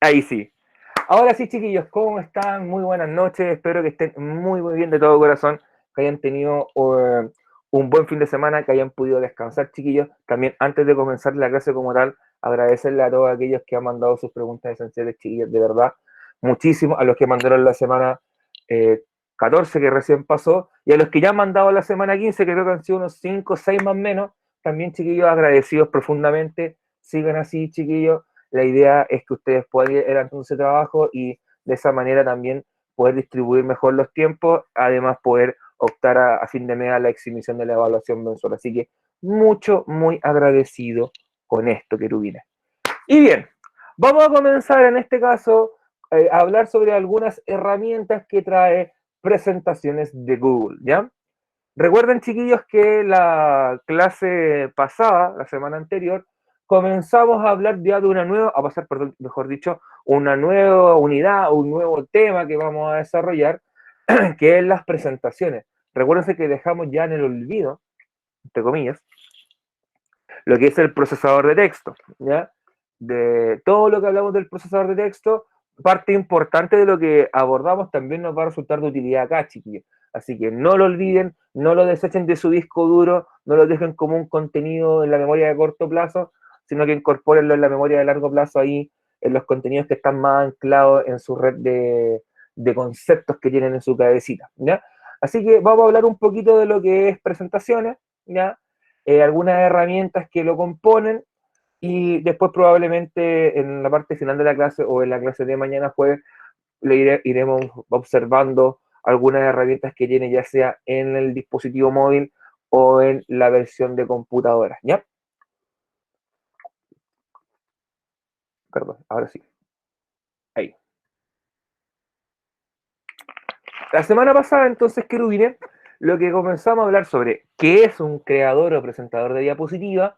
Ahí sí. Ahora sí, chiquillos, ¿cómo están? Muy buenas noches. Espero que estén muy bien de todo corazón, que hayan tenido un buen fin de semana, que hayan podido descansar, chiquillos. También, antes de comenzar la clase como tal, agradecerle a todos aquellos que han mandado sus preguntas esenciales, chiquillos, de verdad. Muchísimo. A los que mandaron la semana 14, que recién pasó, y a los que ya han mandado la semana 15, que creo que han sido unos 5 o 6 más o menos. También, chiquillos, agradecidos profundamente. Sigan así, chiquillos. La idea es que ustedes puedan ir adelantando ese trabajo y de esa manera también poder distribuir mejor los tiempos, además poder optar a fin de mes a la exhibición de la evaluación mensual. Así que muy agradecido con esto, querubines. Y bien, vamos a comenzar en este caso a hablar sobre algunas herramientas que trae presentaciones de Google, ¿ya? Recuerden, chiquillos, que la clase pasada, la semana anterior, comenzamos a hablar ya de una nueva, a pasar, perdón, mejor dicho, una nueva unidad, un nuevo tema que vamos a desarrollar, que es las presentaciones. Recuérdense que dejamos ya en el olvido, entre comillas, lo que es el procesador de texto, ¿ya? De todo lo que hablamos del procesador de texto, parte importante de lo que abordamos también nos va a resultar de utilidad acá, chiquillos. Así que no lo olviden, no lo desechen de su disco duro, no lo dejen como un contenido en la memoria de corto plazo, sino que incorpórenlo en la memoria de largo plazo ahí, en los contenidos que están más anclados en su red de conceptos que tienen en su cabecita, ¿ya? Así que vamos a hablar un poquito de lo que es presentaciones, ¿ya? Algunas herramientas que lo componen y después probablemente en la parte final de la clase o en la clase de mañana jueves iremos observando algunas herramientas que tiene ya sea en el dispositivo móvil o en la versión de computadora, ¿ya? Perdón, ahora sí. Ahí. La semana pasada, entonces, querubines, lo que comenzamos a hablar sobre qué es un creador o presentador de diapositiva,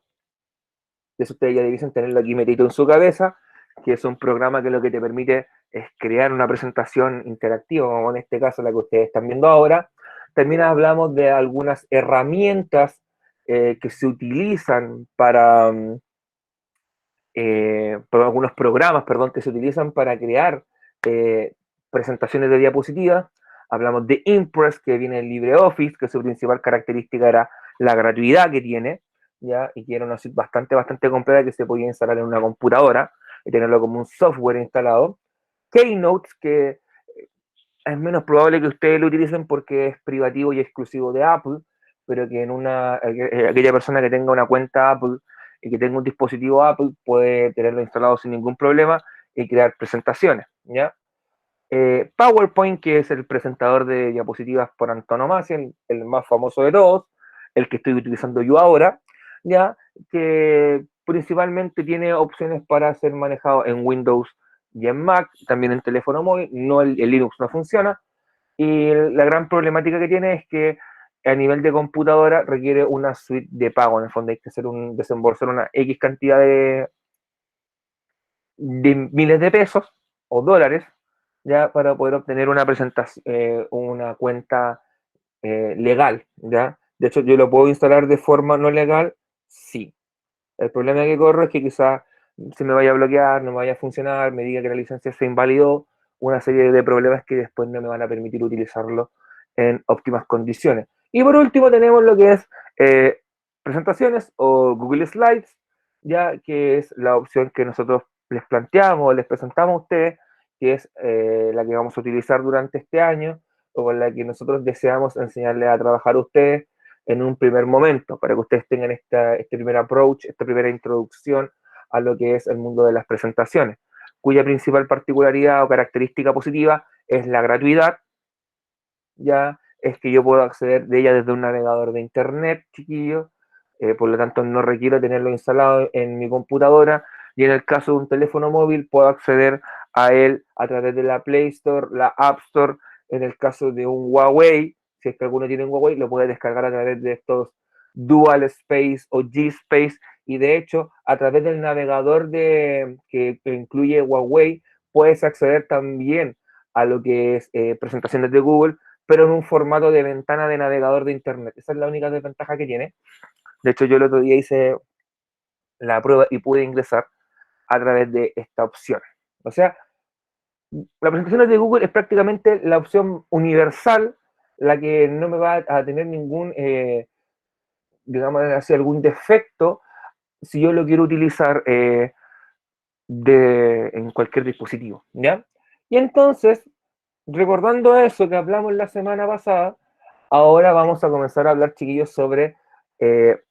eso ustedes ya debiesen tenerlo aquí metido en su cabeza, que es un programa que lo que te permite es crear una presentación interactiva, como en este caso la que ustedes están viendo ahora. También hablamos de algunas herramientas que se utilizan para algunos programas, perdón, que se utilizan para crear presentaciones de diapositivas. Hablamos de Impress, que viene en LibreOffice, que su principal característica era la gratuidad que tiene, ¿ya? Y que era una suite bastante completa que se podía instalar en una computadora y tenerlo como un software instalado. Keynote, que es menos probable que ustedes lo utilicen porque es privativo y exclusivo de Apple, pero que aquella persona que tenga una cuenta Apple y que tenga un dispositivo Apple puede tenerlo instalado sin ningún problema y crear presentaciones, ¿ya? PowerPoint, que es el presentador de diapositivas por antonomasia, el más famoso de todos, el que estoy utilizando yo ahora, ya que principalmente tiene opciones para ser manejado en Windows y en Mac, también en teléfono móvil, no el Linux no funciona, y la gran problemática que tiene es que a nivel de computadora requiere una suite de pago, en el fondo hay que hacer desembolsar una X cantidad de miles de pesos o dólares ya para poder obtener una presentación, una cuenta legal, ¿ya? De hecho, yo lo puedo instalar de forma no legal, sí. El problema que corro es que quizá se me vaya a bloquear, no me vaya a funcionar, me diga que la licencia se invalidó, una serie de problemas que después no me van a permitir utilizarlo en óptimas condiciones. Y por último tenemos lo que es eh, presentaciones o Google Slides, ya que es la opción que nosotros les planteamos, les presentamos a ustedes, que es la que vamos a utilizar durante este año o con la que nosotros deseamos enseñarles a trabajar a ustedes en un primer momento, para que ustedes tengan este primer approach, esta primera introducción a lo que es el mundo de las presentaciones, cuya principal particularidad o característica positiva es la gratuidad, ya es que yo puedo acceder de ella desde un navegador de internet, chiquillo, por lo tanto no requiero tenerlo instalado en mi computadora, y en el caso de un teléfono móvil puedo acceder a él a través de la Play Store, la App Store, en el caso de un Huawei, si es que alguno tiene un Huawei, lo puede descargar a través de estos Dual Space o G-Space, y de hecho a través del navegador que incluye Huawei puedes acceder también a lo que es presentaciones de Google, pero en un formato de ventana de navegador de internet. Esa es la única desventaja que tiene. De hecho, yo el otro día hice la prueba y pude ingresar a través de esta opción, O sea, la presentación de Google es prácticamente la opción universal, la que no me va a tener ningún, digamos así, algún defecto si yo lo quiero utilizar en cualquier dispositivo, ¿ya? Y entonces, recordando eso que hablamos la semana pasada, ahora vamos a comenzar a hablar, chiquillos, sobre eh,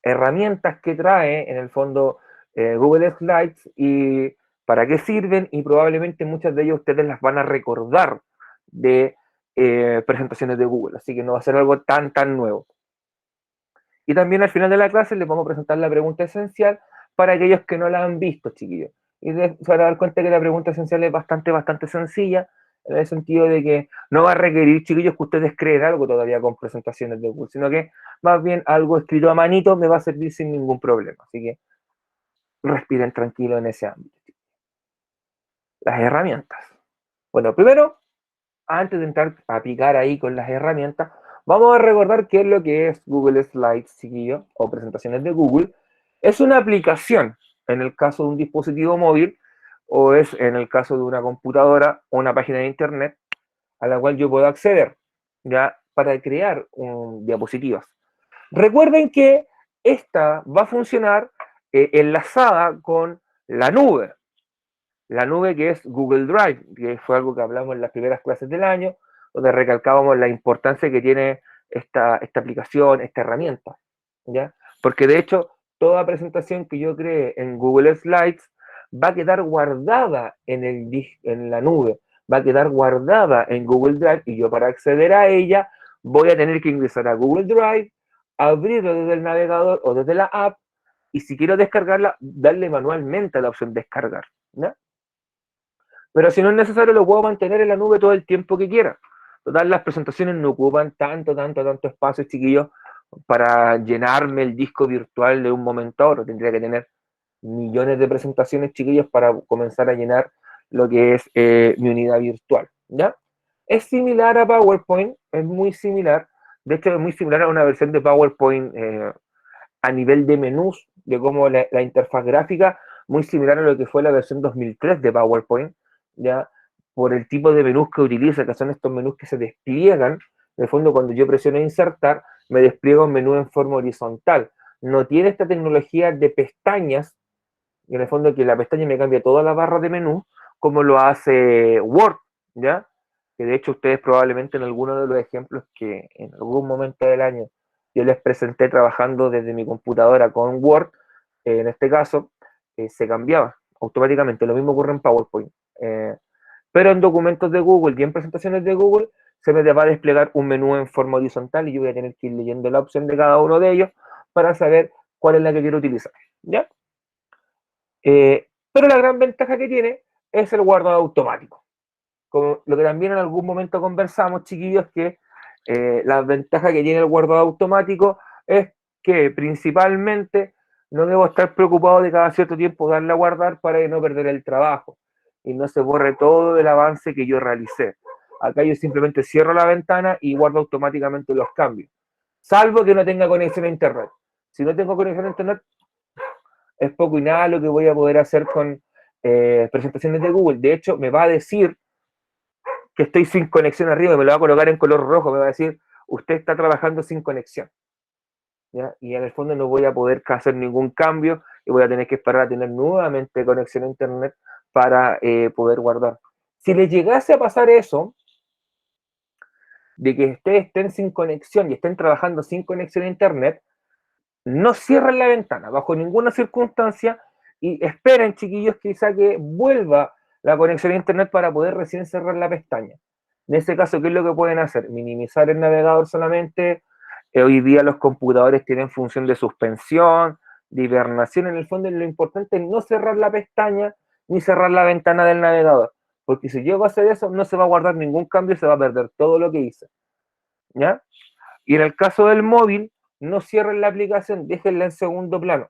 herramientas que trae en el fondo Google Slides y para qué sirven, y probablemente muchas de ellas ustedes las van a recordar de presentaciones de Google, así que no va a ser algo tan nuevo. Y también al final de la clase les vamos a presentar la pregunta esencial para aquellos que no la han visto, chiquillos. Y se van a dar cuenta que la pregunta esencial es bastante sencilla, en el sentido de que no va a requerir, chiquillos, que ustedes creen algo todavía con presentaciones de Google, sino que más bien algo escrito a manito me va a servir sin ningún problema. Así que respiren tranquilo en ese ámbito. Las herramientas. Bueno, primero, antes de entrar a picar ahí con las herramientas, vamos a recordar qué es lo que es Google Slides, chiquillo, o presentaciones de Google. Es una aplicación, en el caso de un dispositivo móvil, o es en el caso de una computadora o una página de internet, a la cual yo puedo acceder, ya, para crear diapositivas. Recuerden que esta va a funcionar enlazada con la nube que es Google Drive, que fue algo que hablamos en las primeras clases del año, donde recalcábamos la importancia que tiene esta aplicación, esta herramienta, ¿ya? Porque de hecho, toda presentación que yo cree en Google Slides va a quedar guardada en la nube, va a quedar guardada en Google Drive, y yo para acceder a ella voy a tener que ingresar a Google Drive, abrirlo desde el navegador o desde la app, y si quiero descargarla, darle manualmente a la opción descargar, ¿ya? Pero si no es necesario, lo puedo mantener en la nube todo el tiempo que quiera. Total, las presentaciones no ocupan tanto espacio, chiquillos, para llenarme el disco virtual de un momento a otro. Tendría que tener millones de presentaciones, chiquillos, para comenzar a llenar lo que es mi unidad virtual, ¿ya? Es similar a PowerPoint, es muy similar. De hecho, es muy similar a una versión de PowerPoint a nivel de menús, de cómo la interfaz gráfica, muy similar a lo que fue la versión 2003 de PowerPoint, ya por el tipo de menús que utiliza, que son estos menús que se despliegan. En el fondo, cuando yo presiono insertar, me despliega un menú en forma horizontal. No tiene esta tecnología de pestañas, y en el fondo que la pestaña me cambia toda la barra de menú, como lo hace Word, ¿ya? Que de hecho ustedes probablemente en alguno de los ejemplos que en algún momento del año yo les presenté trabajando desde mi computadora con Word, en este caso, se cambiaba automáticamente. Lo mismo ocurre en PowerPoint. Pero en documentos de Google y en presentaciones de Google se me va a desplegar un menú en forma horizontal, y yo voy a tener que ir leyendo la opción de cada uno de ellos para saber cuál es la que quiero utilizar, ¿ya? Pero la gran ventaja que tiene es el guardado automático. Como lo que también en algún momento conversamos, chiquillos, que la ventaja que tiene el guardado automático es que principalmente no debo estar preocupado de cada cierto tiempo darle a guardar para no perder el trabajo y no se borre todo el avance que yo realicé. Acá yo simplemente cierro la ventana y guardo automáticamente los cambios, salvo que no tenga conexión a internet. Si no tengo conexión a internet, es poco y nada lo que voy a poder hacer con presentaciones de Google. De hecho, me va a decir que estoy sin conexión arriba, me lo va a colocar en color rojo, me va a decir, usted está trabajando sin conexión, ¿ya? Y en el fondo no voy a poder hacer ningún cambio y voy a tener que esperar a tener nuevamente conexión a internet para poder guardar. Si les llegase a pasar eso, de que ustedes estén sin conexión y estén trabajando sin conexión a internet, no cierren la ventana bajo ninguna circunstancia y esperen, chiquillos, quizá que vuelva la conexión a internet para poder recién cerrar la pestaña. En ese caso, ¿qué es lo que pueden hacer? Minimizar el navegador solamente. Hoy día los computadores tienen función de suspensión, de hibernación. En el fondo, lo importante es no cerrar la pestaña ni cerrar la ventana del navegador, porque si llego a hacer eso, no se va a guardar ningún cambio y se va a perder todo lo que hice, ¿ya? Y en el caso del móvil, no cierren la aplicación, déjenla en segundo plano,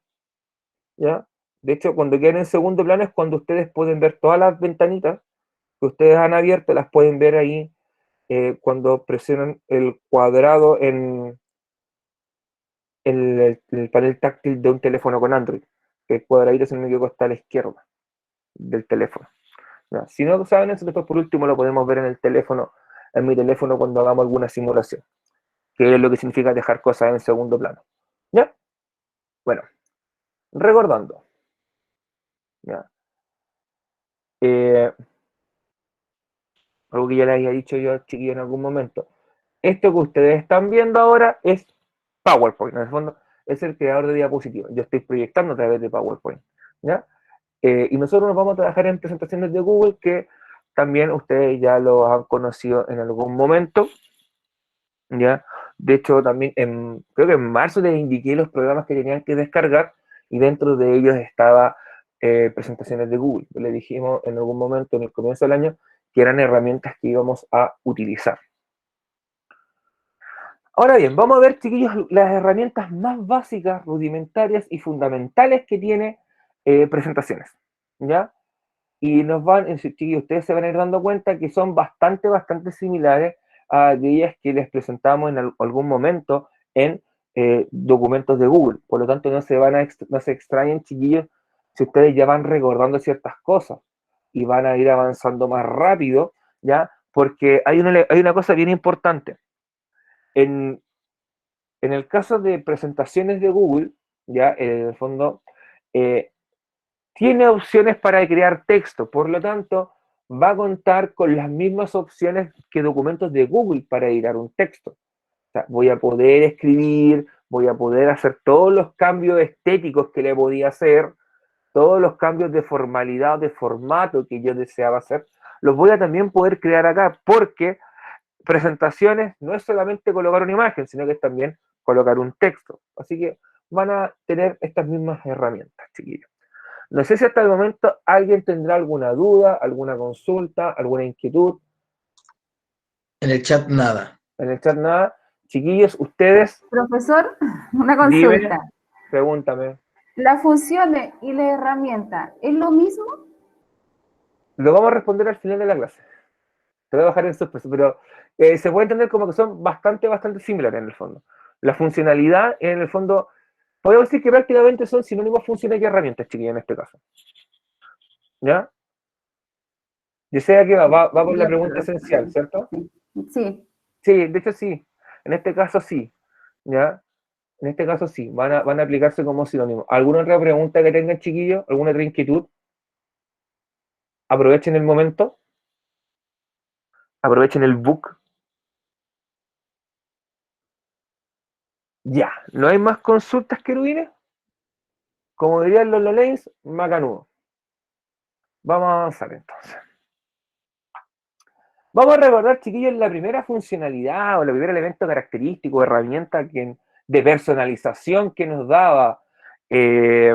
¿ya? De hecho, cuando queden en segundo plano es cuando ustedes pueden ver todas las ventanitas que ustedes han abierto, las pueden ver ahí cuando presionan el cuadrado en el panel táctil de un teléfono con Android. El cuadradito, si no me equivoco, está a la izquierda del teléfono. ¿Ya? Si no saben eso, después por último lo podemos ver en el teléfono, en mi teléfono cuando hagamos alguna simulación, que es lo que significa dejar cosas en segundo plano. ¿Ya? Bueno, recordando. ¿Ya? Eh, algo que ya les había dicho yo, chiquillos, en algún momento. Esto que ustedes están viendo ahora es PowerPoint, en el fondo es el creador de diapositivas. Yo estoy proyectando a través de PowerPoint. ¿Ya? Y nosotros nos vamos a trabajar en presentaciones de Google que también ustedes ya lo han conocido en algún momento. ¿Ya? De hecho, también creo que en marzo les indiqué los programas que tenían que descargar y dentro de ellos estaba presentaciones de Google. Le dijimos en algún momento, en el comienzo del año, que eran herramientas que íbamos a utilizar. Ahora bien, vamos a ver, chiquillos, las herramientas más básicas, rudimentarias y fundamentales que tiene presentaciones. ¿Ya? Y nos van, chiquillos, ustedes se van a ir dando cuenta que son bastante similares a aquellas que les presentamos en algún momento en documentos de Google. Por lo tanto, no se extrañen, chiquillos, si ustedes ya van recordando ciertas cosas y van a ir avanzando más rápido, ¿ya? Porque hay una cosa bien importante. En, en el caso de presentaciones de Google, ¿ya? En el fondo, eh, tiene opciones para crear texto, por lo tanto, va a contar con las mismas opciones que documentos de Google para editar un texto. O sea, voy a poder escribir, voy a poder hacer todos los cambios estéticos que le podía hacer, todos los cambios de formalidad, de formato que yo deseaba hacer, los voy a también poder crear acá, porque presentaciones no es solamente colocar una imagen, sino que es también colocar un texto. Así que van a tener estas mismas herramientas, chiquillos. No sé si hasta el momento alguien tendrá alguna duda, alguna consulta, alguna inquietud. En el chat nada. En el chat nada. Chiquillos, ustedes, Profesor, una dime, consulta. pregúntame. ¿Las funciones y la herramienta es lo mismo? Lo vamos a responder al final de la clase. Te voy a bajar en sorpresa, pero se puede entender como que son bastante similares en el fondo. La funcionalidad, en el fondo, podemos decir que prácticamente son sinónimos funciones y herramientas, chiquillos, en este caso. ¿Ya? Yo sé que va por la pregunta esencial, ¿cierto? Sí. Sí, de hecho sí. En este caso sí. ¿Ya? En este caso sí, van a aplicarse como sinónimo. ¿Alguna otra pregunta que tengan, chiquillos? ¿Alguna otra inquietud? Aprovechen el momento. Aprovechen el book. Ya, ¿no hay más consultas, querubines? Como dirían los Lolains, macanudo. Vamos a avanzar entonces. Vamos a recordar, chiquillos, la primera funcionalidad o el primer elemento característico, herramienta de personalización que nos daba eh,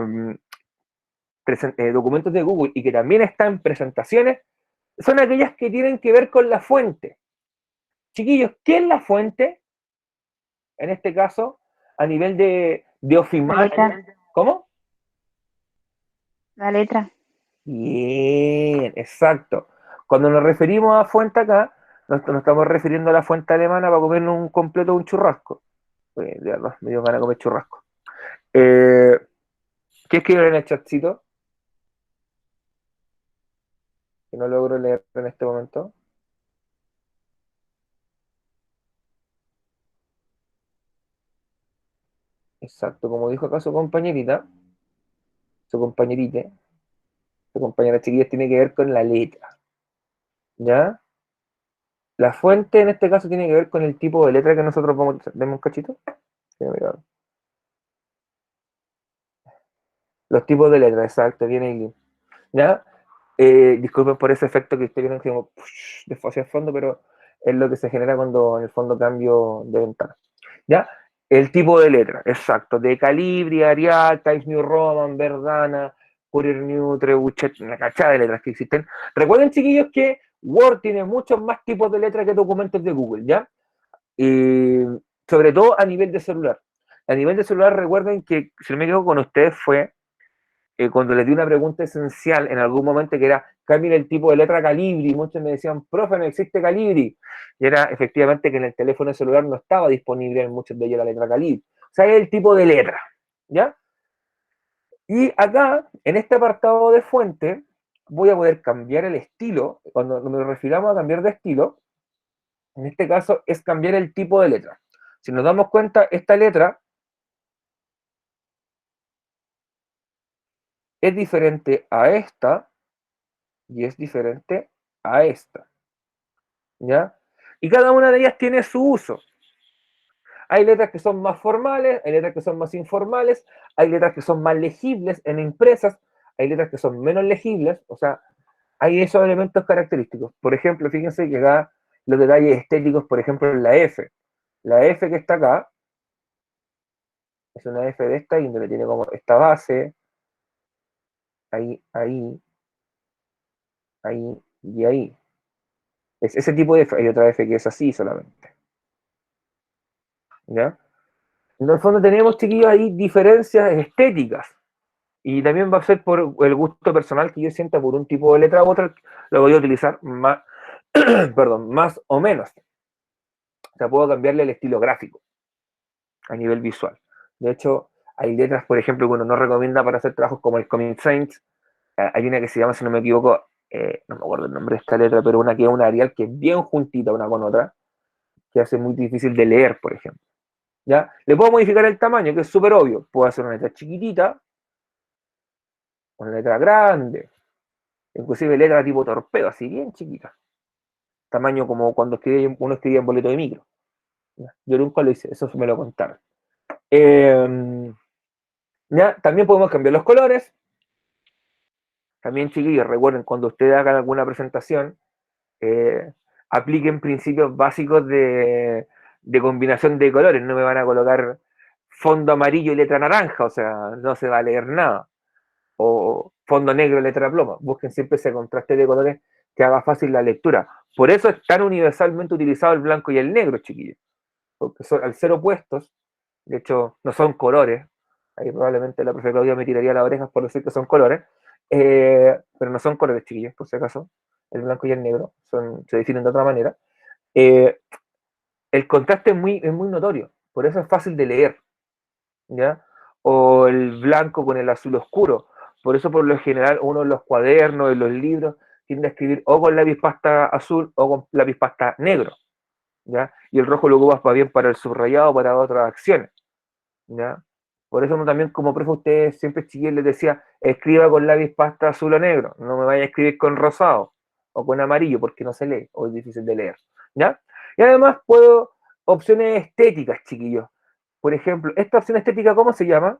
documentos de Google y que también está en presentaciones, son aquellas que tienen que ver con la fuente. Chiquillos, ¿qué es la fuente? En este caso, a nivel de ofimática. ¿Cómo? La letra. Bien, exacto. Cuando nos referimos a fuente acá, nos estamos refiriendo a la fuente alemana para comernos un completo un churrasco. De verdad, me dio ganas de comer churrasco. ¿Qué escriben en el chatcito? Que no logro leer en este momento. Exacto, como dijo acá su compañerita, su compañerita, su compañera chiquilla, tiene que ver con la letra. ¿Ya? La fuente en este caso tiene que ver con el tipo de letra que nosotros vamos a hacer. Deme un cachito. Los tipos de letras, exacto, viene ahí. ¿Ya? Disculpen por ese efecto que estoy viendo como desfase al fondo, pero es lo que se genera cuando en el fondo cambio de ventana. ¿Ya? El tipo de letra, exacto, de Calibri, Arial, Times New Roman, Verdana, Courier New, Trebuchet, una cachada de letras que existen. Recuerden, chiquillos, que Word tiene muchos más tipos de letras que documentos de Google, ¿ya? Y sobre todo a nivel de celular. A nivel de celular, recuerden que, si no me equivoco, con ustedes fue cuando les di una pregunta esencial en algún momento que era, cambien el tipo de letra Calibri, muchos me decían, profe, no existe Calibri, y era efectivamente que en el teléfono celular no estaba disponible en muchos de ellos la letra Calibri, o sea, es el tipo de letra, ¿ya? Y acá, en este apartado de fuente, voy a poder cambiar el estilo. Cuando nos refiramos a cambiar de estilo, en este caso es cambiar el tipo de letra. Si nos damos cuenta, esta letra es diferente a esta y es diferente a esta, ¿ya? Y cada una de ellas tiene su uso. Hay letras que son más formales, hay letras que son más informales, hay letras que son más legibles en impresas, hay letras que son menos legibles, o sea, hay esos elementos característicos. Por ejemplo, fíjense que acá los detalles estéticos, por ejemplo, en la F. La F que está acá es una F de esta índole, tiene como esta base, ahí, ahí, ahí y ahí. Es ese tipo de F. Hay otra F que es así solamente. ¿Ya? En el fondo tenemos, chiquillos, ahí diferencias estéticas. Y también va a ser por el gusto personal que yo sienta por un tipo de letra u otra, lo voy a utilizar más, perdón, más o menos. O sea, puedo cambiarle el estilo gráfico a nivel visual. De hecho, hay letras, por ejemplo, que uno no recomienda para hacer trabajos como el Comic Sans. Hay una que se llama, si no me equivoco, no me acuerdo el nombre de esta letra, pero una que es una Arial que es bien juntita una con otra, que hace muy difícil de leer, por ejemplo. ¿Ya? Le puedo modificar el tamaño, que es súper obvio. Puedo hacer una letra chiquitita, una letra grande, inclusive letra tipo torpedo, así bien chiquita. Tamaño como cuando uno escribía en boleto de micro. Yo nunca lo hice, eso me lo contaron. ¿Ya? También podemos cambiar los colores. También, chiquillos, recuerden, cuando ustedes hagan alguna presentación, apliquen principios básicos de combinación de colores. No me van a colocar fondo amarillo y letra naranja, o sea, no se va a leer nada. O fondo negro, letra ploma. Busquen siempre ese contraste de colores que haga fácil la lectura. Por eso es tan universalmente utilizado el blanco y el negro, chiquillos. Porque son, al ser opuestos, de hecho, no son colores. Ahí probablemente la profe Claudia me tiraría las orejas por decir que son colores. Pero no son colores, chiquillos, por si acaso. El blanco y el negro se definen de otra manera. Eh, el contraste es muy notorio, por eso es fácil de leer, ¿ya? O el blanco con el azul oscuro. Por eso, por lo general, uno en los cuadernos, en los libros, tiende a escribir o con lápiz pasta azul o con lápiz pasta negro, ¿ya? Y el rojo lo ocupas para bien para el subrayado, para otras acciones, ¿ya? Por eso uno también, como profe, ustedes siempre chiquillos les decía, escriba con lápiz pasta azul o negro, no me vaya a escribir con rosado o con amarillo, porque no se lee, o es difícil de leer, ¿ya? Y además puedo, opciones estéticas, chiquillos. Por ejemplo, esta opción estética, ¿cómo se llama?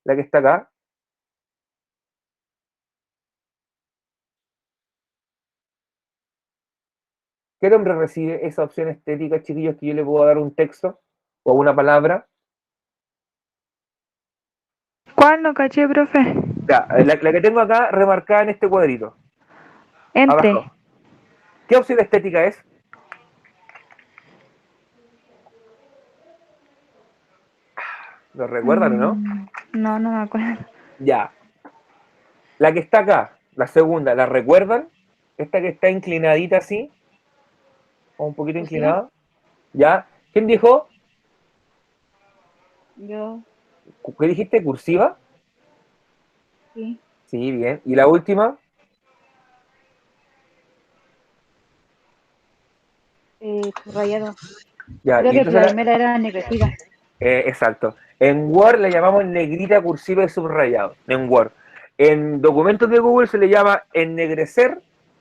La que está acá. ¿Qué nombre recibe esa opción estética, chiquillos, que yo le puedo dar un texto o una palabra? ¿Cuál no caché, profe? Ya, la que tengo acá remarcada en este cuadrito, Entre. abajo. ¿Qué opción estética es? ¿Lo recuerdan o no? No, no me acuerdo. Ya. La que está acá, la segunda, ¿la recuerdan? Esta que está inclinadita así, o un poquito ¿Cursiva? inclinada. ¿Ya? ¿Quién dijo? Yo, ¿Qué dijiste? ¿Cursiva? sí. Sí, bien. ¿Y la última? Subrayado. Ya, Creo y que entonces la primera era negresiva. exacto. En Word le llamamos negrita, cursiva y subrayado. En Word. En documentos de Google se le llama ennegrecer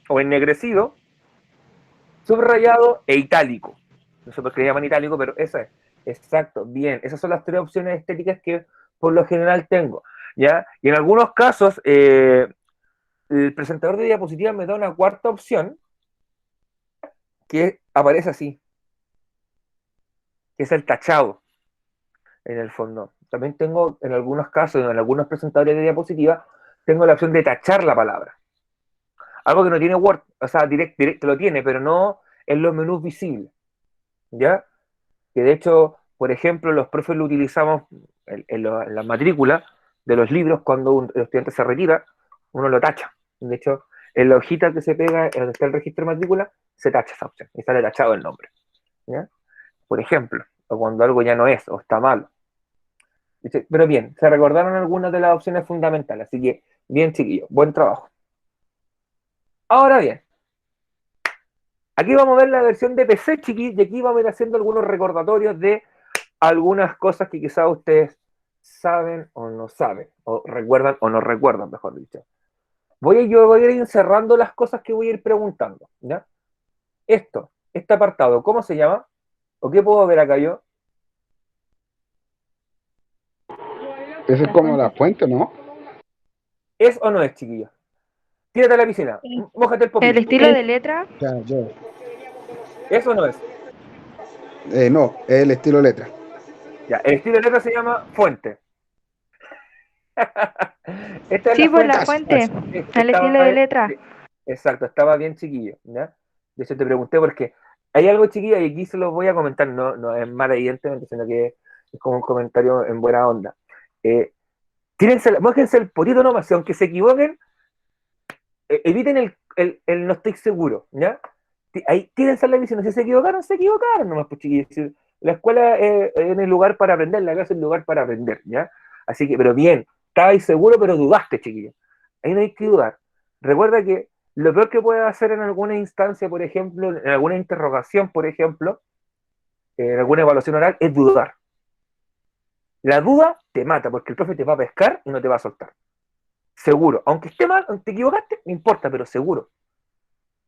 o ennegrecido, subrayado e itálico. No sé por qué le llaman itálico, pero eso es. Exacto, bien. Esas son las tres opciones estéticas que por lo general tengo. ¿Ya? Y en algunos casos, el presentador de diapositivas me da una cuarta opción que aparece así, que es el tachado, en el fondo. También tengo, en algunos casos, en algunos presentadores de diapositivas, tengo la opción de tachar la palabra. Algo que no tiene Word, o sea, directo lo tiene, pero no en los menús visibles. ¿Ya? Que de hecho, por ejemplo, los profes lo utilizamos en la matrícula de los libros cuando el estudiante se retira, uno lo tacha. De hecho, en la hojita que se pega, en donde está el registro de matrícula, se tacha esa opción y sale tachado el nombre. ¿Ya? Por ejemplo, o cuando algo ya no es o está mal. Pero bien, se recordaron algunas de las opciones fundamentales, así que bien, chiquillos, buen trabajo. Ahora bien, aquí vamos a ver la versión de PC, chiquillos, y aquí vamos a ir haciendo algunos recordatorios de algunas cosas que quizás ustedes saben o no saben, o recuerdan o no recuerdan, mejor dicho. Yo voy a ir encerrando las cosas que voy a ir preguntando, ¿ya? Este apartado, ¿cómo se llama? ¿O qué puedo ver acá yo? Eso es como la fuente, ¿no? ¿Es o no es, chiquillos? Tírate a la piscina, Sí. mójate el El popito. estilo de letra, Ya, yo. ¿Es o no es? No, es el estilo letra. Ya, el estilo de letra se llama fuente. Esta es sí, la pues la fuente. Casi, fuente, casi. el estilo de letra. Exacto, estaba bien chiquillo, ¿ya? De hecho te pregunté porque hay algo chiquillo y aquí se los voy a comentar, no es mal evidentemente, sino que es como un comentario en buena onda. Mójense el potito nomás, si aunque se equivoquen, eviten el no estoy seguro, ¿ya? Ahí tírense la visión, si se equivocaron nomás, pues chiquillos. Si la escuela es el lugar para aprender, la casa es el lugar para aprender, ¿ya? Así que, pero bien, estabais seguro, pero dudaste, chiquillos. Ahí no hay que dudar. Recuerda que lo peor que puedes hacer en alguna instancia, por ejemplo, en alguna interrogación, por ejemplo, en alguna evaluación oral, es dudar. La duda te mata, porque el profe te va a pescar y no te va a soltar. Seguro. Aunque esté mal, aunque te equivocaste, no importa, pero seguro.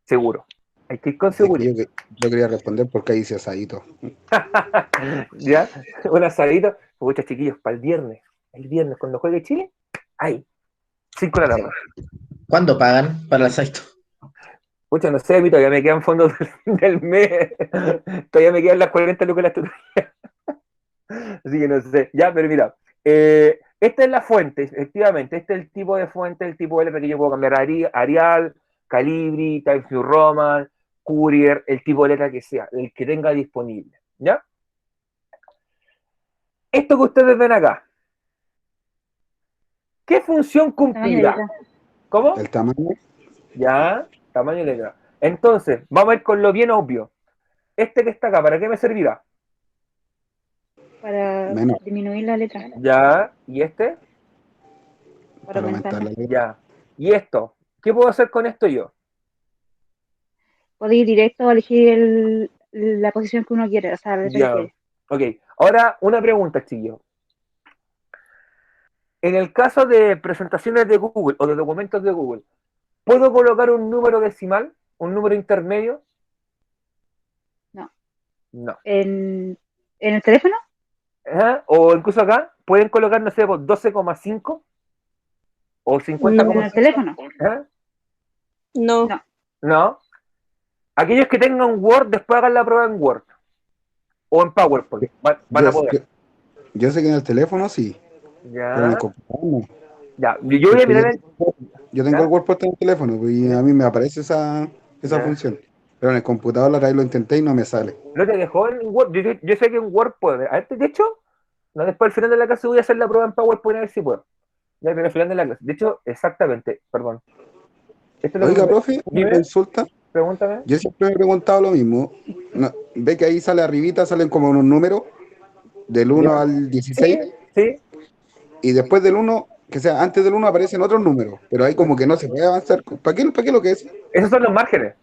Seguro. Hay que ir con Es que seguridad. yo quería responder porque ahí dice asadito. ¿Ya? Un asadito. Muchos chiquillos, para el viernes. El viernes, cuando juegue Chile, ahí. 5 de la tarde. ¿Cuándo pagan para el asalto? Pucha, no sé, a mí todavía me quedan fondos del mes. Todavía me quedan las 40 lucas de la tutoría. Así que no sé. Ya, pero mira. Esta es la fuente, efectivamente. Este es el tipo de fuente, el tipo de letra que yo puedo cambiar. Arial, Calibri, Times New Roman, Courier, el tipo de letra que sea, el que tenga disponible. ¿Ya? Esto que ustedes ven acá, ¿qué función Tamaño de cumplirá? letra. ¿Cómo? El tamaño, Ya, tamaño de letra. Entonces, vamos a ir con lo bien obvio. Este que está acá, ¿para qué me servirá? Para menor, disminuir la letra, Ya, y este, para para aumentar la aumentarla. letra. ya. Y esto, ¿qué puedo hacer con esto yo? Podéis ir directo a elegir la posición que uno quiere, o sea, la letra que Ya, quiere. ok. Ahora, una pregunta, chillo. En el caso de presentaciones de Google o de documentos de Google, ¿puedo colocar un número decimal? ¿Un número intermedio? No. No. En el teléfono, Ajá. O incluso acá, pueden colocar, no sé, 12,5 o en el 50,5. teléfono. Ajá. No, No. No. Aquellos que tengan Word, después hagan la prueba en Word o en PowerPoint. Van Yo, a poder. yo, yo sé que en el teléfono sí, pero en el Ya. computador no. Ya. Yo voy a Porque mirar el. yo tengo el ¿Ya? Word puesto en el teléfono pues, y ¿Ya? a mí me aparece esa ¿Ya? función. Pero en el computador la otra vez lo intenté y no me sale. ¿No te dejó en Word? Yo sé que en Word puede. A ver, de hecho, no, después al final de la clase voy a hacer la prueba en PowerPoint a ver si puedo. Ya, pero al final de la clase. De hecho, exactamente, perdón. Esto es lo que Oiga, me. profe, una Dime, consulta. pregúntame. Yo siempre me he preguntado lo mismo. Ve que ahí sale arribita, salen como unos números del ¿Ya? 1 al Sí, 16 sí. y después del 1, que sea, antes del 1 aparecen otros números, pero ahí como que no se puede avanzar. ¿Para qué lo que es? Esos son los márgenes.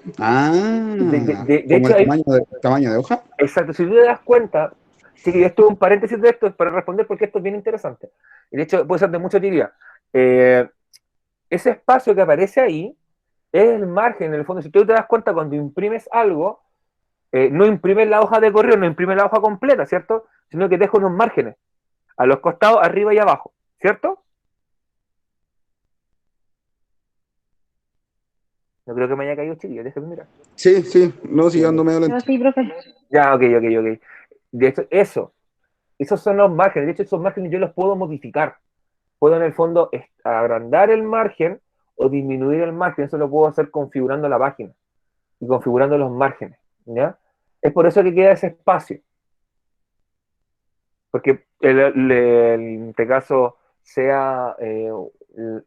De Como hecho, el tamaño de hoja. exacto, si tú te das cuenta, sí que esto es un paréntesis de esto para responder porque esto es bien interesante. Y de hecho, puede ser de mucha utilidad. Eh, ese espacio que aparece ahí es el margen, en el fondo. Si tú te das cuenta, cuando imprimes algo, no imprimes la hoja de correo, no imprimes la hoja completa, ¿cierto? Sino que deja unos márgenes a los costados, arriba y abajo, ¿cierto? No creo que me haya caído chiquillo, déjame mirar. Sí, sí, no, Sí, sigue medio Yo lento. sí, profe. ya, ok, ok, ok. De hecho, esos son los márgenes. De hecho, esos márgenes yo los puedo modificar. Puedo en el fondo agrandar el margen o disminuir el margen. Eso lo puedo hacer configurando la página y configurando los márgenes. ¿Ya? Es por eso que queda ese espacio. Porque en este caso sea el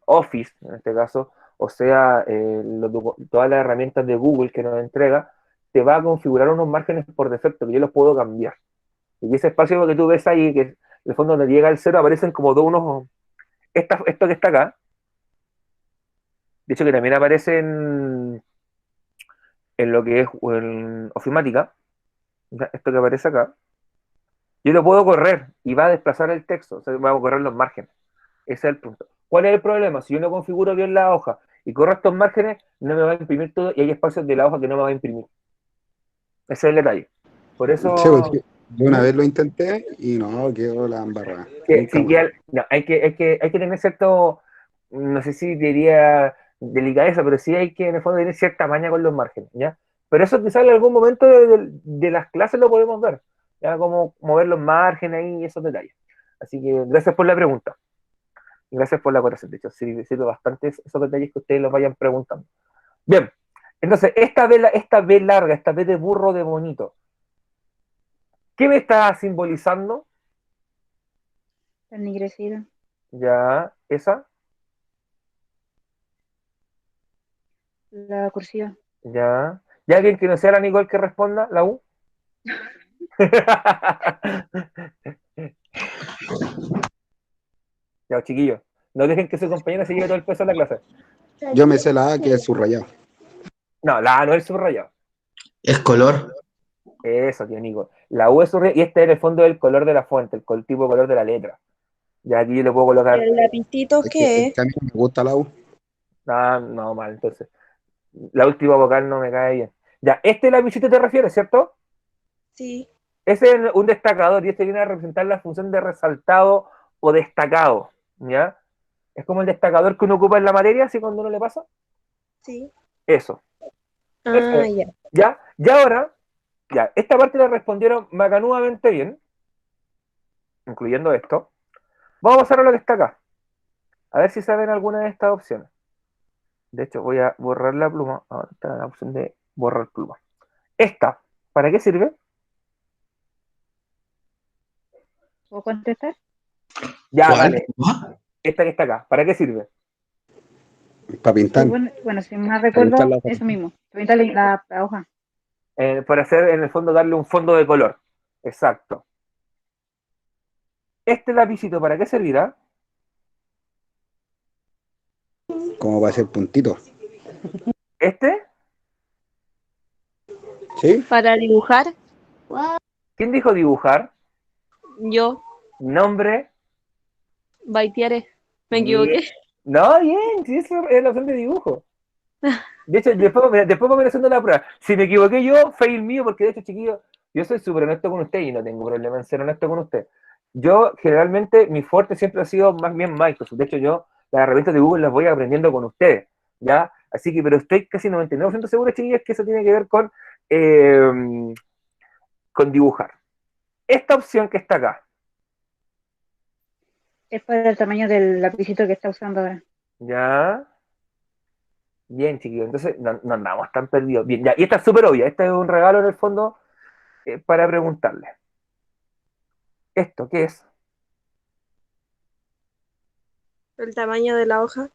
Office, en este caso, o sea todas las herramientas de Google que nos entrega, te va a configurar unos márgenes por defecto que yo los puedo cambiar. Y ese espacio que tú ves ahí, que en el fondo donde llega el cero, aparecen como unos, esto que está acá, De hecho, que también aparece en lo que es en ofimática, ¿ya? Esto que aparece acá, yo lo puedo correr y va a desplazar el texto, o sea, va a correr los márgenes. Ese es el punto. ¿Cuál es el problema? Si yo no configuro bien la hoja y corro estos márgenes, no me va a imprimir todo y hay espacios de la hoja que no me va a imprimir. Ese es el detalle. Por Sí, pues, eso, yo una vez lo intenté y no, quedó la embarrada. Nunca sí, más. no, hay que tener cierto, no sé si diría delicadeza, pero sí hay que en el fondo tener cierta maña con los márgenes, ¿ya? Pero eso quizás en algún momento de las clases lo podemos ver, ya como mover los márgenes y esos detalles. Así que gracias por la pregunta. Gracias por la acotación. De hecho, sirve bastante esos detalles que ustedes los vayan preguntando. Bien, entonces, esta B larga, esta B de burro de bonito, ¿qué me está simbolizando? Ennegrecido. Ya, esa, La cursiva. ya. ¿Ya alguien que no sea la Nicole que responda? ¿La U? Ya, chiquillos, no dejen que su compañera se lleve todo el peso de la clase. Yo me sé la A, que es subrayado. No, la A no es subrayado. Es color. Eso, tío Nico. La U es subrayado y este es en el fondo el color de la fuente, el tipo de color de la letra. Ya aquí yo le puedo ¿Y colocar. el lapicito qué Es es? que a mí no me gusta la U. Ah, no, mal, entonces. La última vocal no me cae bien. Ya, este lapicito te refieres, ¿cierto? Sí. Ese es un destacador y este viene a representar la función de resaltado o destacado, ¿ya? Es como el destacador que uno ocupa en la materia, así cuando uno le pasa. Sí. Eso. Ah, Eso. ya. ¿Ya? Y ahora, ya, esta parte la respondieron macanudamente bien, incluyendo esto. Vamos a pasar a lo que está acá. A ver si saben alguna de estas opciones. De hecho, voy a borrar la pluma. Ahora está la opción de borrar pluma. Esta, ¿para qué sirve? ¿Puedo contestar? Ya, ¿Cuál? dale. Esta que está acá, ¿para qué sirve? Para pintar. Bueno, si me Para pintar recuerdo, la hoja. eso mismo. Pintarle la hoja. Para hacer, en el fondo, darle un fondo de color. Exacto. Este lapicito, ¿para qué servirá? Como para hacer puntitos. ¿Este? ¿Sí? Para dibujar, ¿Quién dijo dibujar? yo, Nombre. Baitiere. Me Bien. equivoqué. No, bien, sí, eso es la opción de dibujo. De hecho, después vamos haciendo la prueba. Si me equivoqué yo, fail mío, porque de hecho, chiquillos, yo soy súper honesto con usted y no tengo problema en ser honesto con usted. Yo, generalmente, mi fuerte siempre ha sido más bien Microsoft. De hecho, yo las herramientas de Google las voy aprendiendo con ustedes, ¿ya? Así que, pero estoy casi 99% seguro, chiquillos, que eso tiene que ver con dibujar. Esta opción que está acá, Es para el tamaño del lapicito que está usando ahora. ¿ya? Bien, chiquillos, entonces no andamos tan perdidos. Bien, ya, y esta es súper obvia, este es un regalo en el fondo para preguntarle. ¿Esto qué es? El tamaño de la hoja.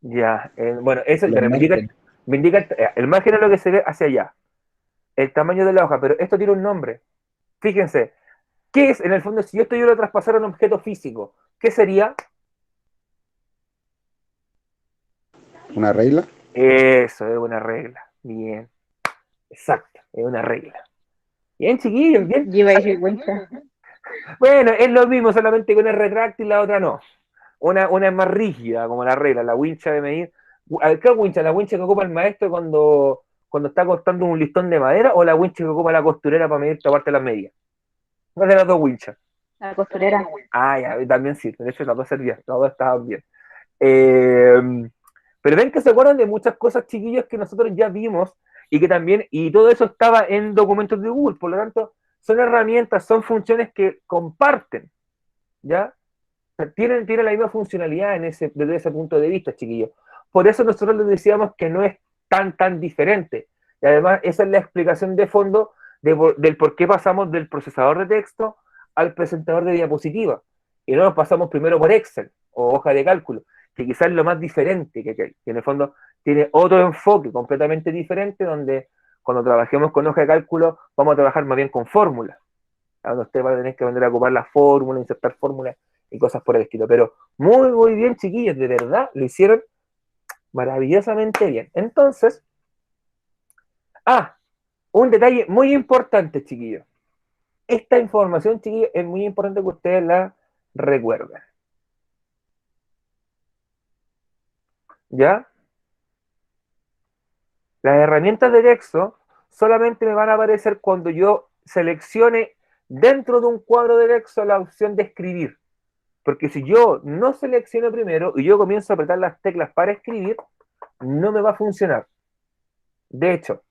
Ya, bueno, eso, Los claro, márgenes. me indica el margen es lo que se ve hacia allá, el tamaño de la hoja, pero esto tiene un nombre. Fíjense, ¿qué es en el fondo si esto yo lo traspasara a un objeto físico? ¿Qué sería? Una regla. Eso es una regla. Bien, exacto, es una regla. Bien, chiquillos, bien. Yo iba a decir wincha. Bueno, es lo mismo, solamente que una es retráctil y la otra no. Una es más rígida, como la regla, la wincha de medir. ¿Qué wincha? ¿La wincha que ocupa el maestro cuando está cortando un listón de madera o la wincha que ocupa la costurera para medir aparte las medidas? ¿Cuál de las dos winchas? La costurera. Ah, ya, también sí, de hecho las dos servían, las dos estaban bien. Eh, pero ven que se acuerdan de muchas cosas, chiquillos, que nosotros ya vimos y que también, y todo eso estaba en documentos de Google, por lo tanto, son herramientas, son funciones que comparten, ¿ya? Tienen la misma funcionalidad desde ese punto de vista, chiquillos. Por eso nosotros les decíamos que no es tan diferente. Y además, esa es la explicación de fondo del por qué pasamos del procesador de texto al presentador de diapositiva. Y no nos pasamos primero por Excel o hoja de cálculo, que quizás es lo más diferente que en el fondo tiene otro enfoque completamente diferente, donde cuando trabajemos con hoja de cálculo vamos a trabajar más bien con fórmulas. Donde usted va a tener que aprender a ocupar las fórmulas, insertar fórmulas y cosas por el estilo. Pero muy bien, chiquillos, de verdad, lo hicieron maravillosamente bien. Entonces, un detalle muy importante, chiquillos. Esta información, chiquillos, es muy importante que ustedes la recuerden. ¿Ya? Las herramientas de texto solamente me van a aparecer cuando yo seleccione dentro de un cuadro de texto la opción de escribir. Porque si yo no selecciono primero y yo comienzo a apretar las teclas para escribir, no me va a funcionar. De hecho,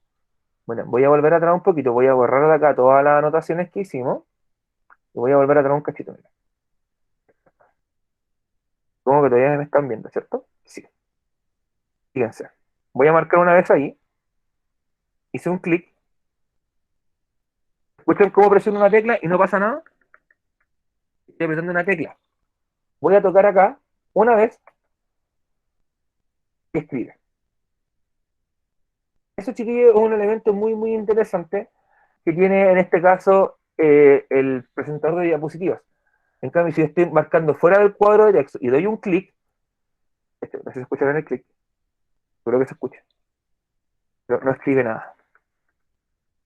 bueno, voy a volver atrás un poquito, voy a borrar de acá todas las anotaciones que hicimos y voy a volver atrás un cachito. Mira. Como que todavía me están viendo, ¿cierto? Sí. Fíjense. Voy a marcar una vez ahí. Hice un clic. ¿Escuchan cómo presiono una tecla y no pasa nada? Estoy apretando una tecla. Voy a tocar acá una vez y escribe. Eso, chiquillos, es un elemento muy, muy interesante que tiene en este caso el presentador de diapositivas. En cambio, si yo estoy marcando fuera del cuadro de texto y doy un clic, no sé si se escucha bien el clic, creo que se escucha, pero no escribe nada.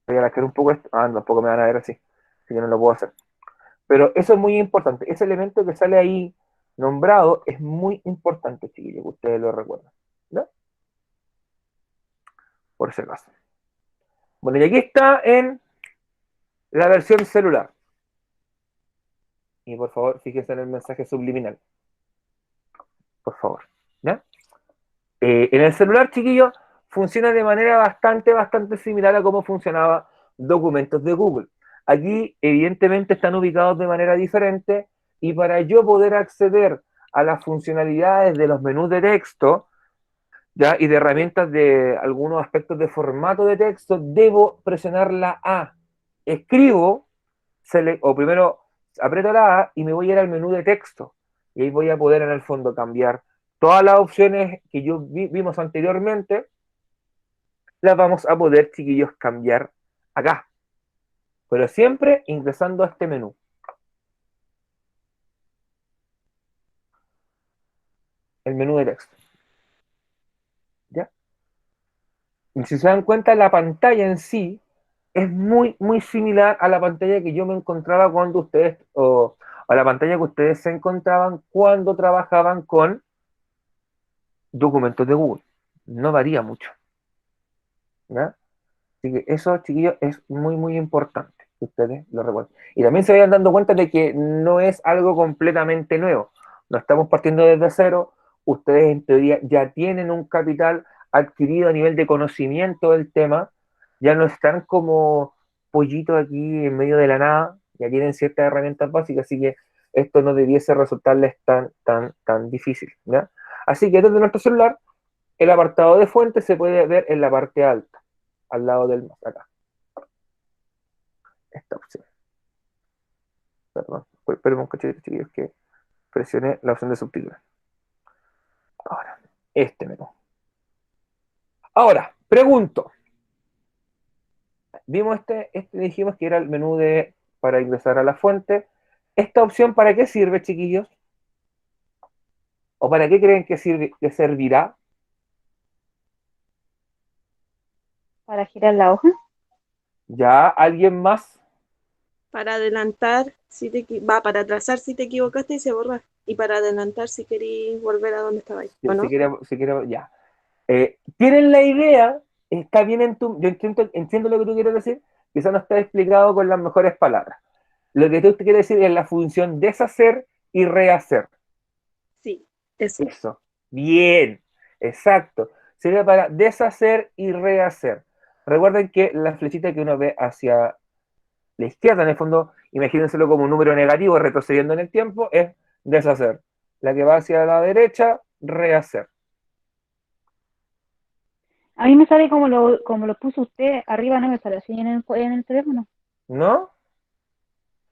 Voy a alargar un poco esto. Tampoco me van a ver así, así que no lo puedo hacer. Pero eso es muy importante. Ese elemento que sale ahí nombrado es muy importante, chiquillos, que ustedes lo recuerdan. ¿No? Por ese caso. Bueno, y aquí está en la versión celular. Y por favor, fíjense en el mensaje subliminal. Por favor. ¿Ya? En el celular, chiquillos, funciona de manera bastante similar a cómo funcionaba documentos de Google. Aquí, evidentemente, están ubicados de manera diferente y para yo poder acceder a las funcionalidades de los menús de texto, ¿ya? Y de herramientas de algunos aspectos de formato de texto, debo presionar la A. Escribo, o primero aprieto la A y me voy a ir al menú de texto. Y ahí voy a poder, en el fondo, cambiar todas las opciones que vimos anteriormente, las vamos a poder, chiquillos, cambiar acá. Pero siempre ingresando a este menú. El menú de texto. ¿Ya? Y si se dan cuenta, la pantalla en sí es muy, muy similar a la pantalla que yo me encontraba cuando ustedes, o a la pantalla que ustedes se encontraban cuando trabajaban con documentos de Google. No varía mucho. ¿Ya? Así que eso, chiquillos, es muy, muy importante que ustedes lo recuerden. Y también se vayan dando cuenta de que no es algo completamente nuevo. No estamos partiendo desde cero. Ustedes, en teoría, ya tienen un capital adquirido a nivel de conocimiento del tema. Ya no están como pollitos aquí en medio de la nada. Ya tienen ciertas herramientas básicas. Así que esto no debiese resultarles tan difícil. ¿Ya? Así que desde nuestro celular, el apartado de fuentes se puede ver en la parte alta, al lado del más, acá. Esta opción. Perdón, esperen un cachito, chiquillos, que presioné la opción de subtítulos. Ahora, este menú. Ahora, pregunto. Vimos dijimos que era el menú para ingresar a la fuente. ¿Esta opción para qué sirve, chiquillos? ¿O para qué creen que servirá? Para girar la hoja. ¿Ya? ¿Alguien más? Para adelantar, para atrasar si te equivocaste y se borra. Y para adelantar si querís volver a donde estabais. ¿O no? Si quiere, ya. ¿Tienen la idea? Está bien yo entiendo lo que tú quieres decir, quizás no está explicado con las mejores palabras. Lo que tú quieres decir es la función deshacer y rehacer. Sí, eso. Eso. Bien, exacto. Sirve para deshacer y rehacer. Recuerden que la flechita que uno ve hacia la izquierda, en el fondo, imagínenselo como un número negativo retrocediendo en el tiempo, es deshacer. La que va hacia la derecha, rehacer. A mí me sale como lo puso usted, arriba no me sale así en el teléfono. ¿No?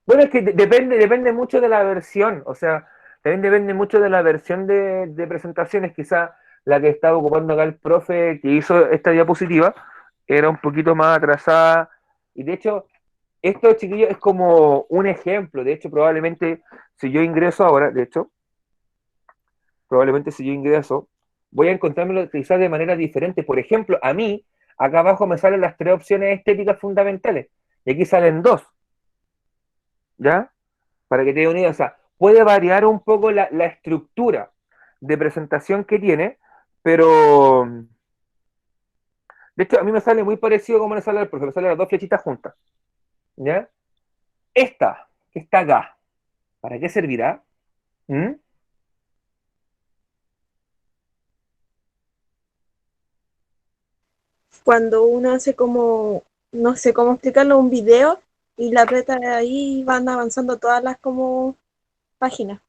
Bueno, es que depende mucho de la versión, o sea, también depende mucho de la versión de presentaciones, quizá la que estaba ocupando acá el profe que hizo esta diapositiva era un poquito más atrasada, y de hecho, esto, chiquillos, es como un ejemplo, de hecho, probablemente si yo ingreso ahora, voy a encontrármelo quizás de manera diferente. Por ejemplo, a mí, acá abajo me salen las 3 opciones estéticas fundamentales, y aquí salen 2, ¿ya? Para que te dé una idea, o sea, puede variar un poco la estructura de presentación que tiene, pero de hecho a mí me sale muy parecido como me sale al profe, me salen las 2 flechitas juntas, ¿ya? Esta, que está acá, ¿para qué servirá? ¿Mm? Cuando uno hace como, no sé cómo explicarlo, un video y la aprieta ahí van avanzando todas las como páginas.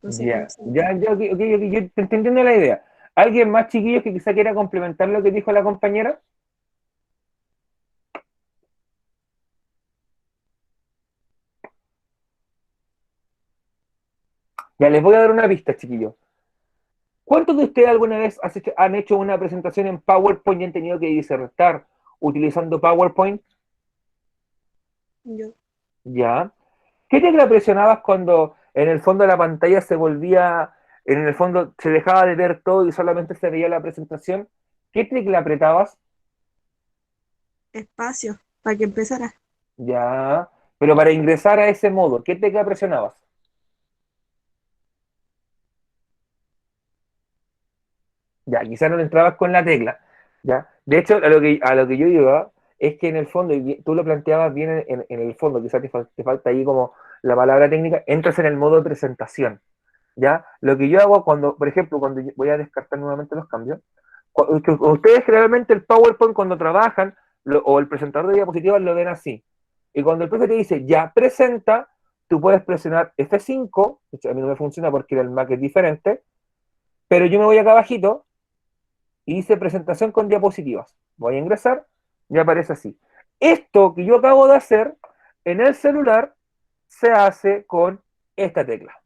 No sé cómo Ya, se llama. ya, ok, yo te entiendo la idea. ¿Alguien más, chiquillos, que quizá quiera complementar lo que dijo la compañera? Ya les voy a dar una pista, chiquillos. ¿Cuántos de ustedes alguna vez han hecho una presentación en PowerPoint y han tenido que disertar utilizando PowerPoint? Yo. Ya. ¿Qué tecla presionabas cuando en el fondo de la pantalla se volvía, en el fondo se dejaba de ver todo y solamente se veía la presentación? ¿Qué tecla apretabas? Espacio, para que empezara. Ya. Pero para ingresar a ese modo, ¿qué tecla presionabas? Ya, quizás no entrabas con la tecla. ¿Ya? De hecho, a lo que yo iba es que en el fondo, y tú lo planteabas bien en el fondo, quizás te falta ahí como la palabra técnica, entras en el modo de presentación. ¿Ya? Lo que yo hago cuando, por ejemplo, cuando voy a descartar nuevamente los cambios, ustedes generalmente el PowerPoint cuando trabajan o el presentador de diapositivas lo ven así. Y cuando el profe te dice ya presenta, tú puedes presionar F5, de hecho, a mí no me funciona porque el Mac es diferente, pero yo me voy acá abajito y dice presentación con diapositivas. Voy a ingresar y aparece así. Esto que yo acabo de hacer en el celular se hace con esta tecla.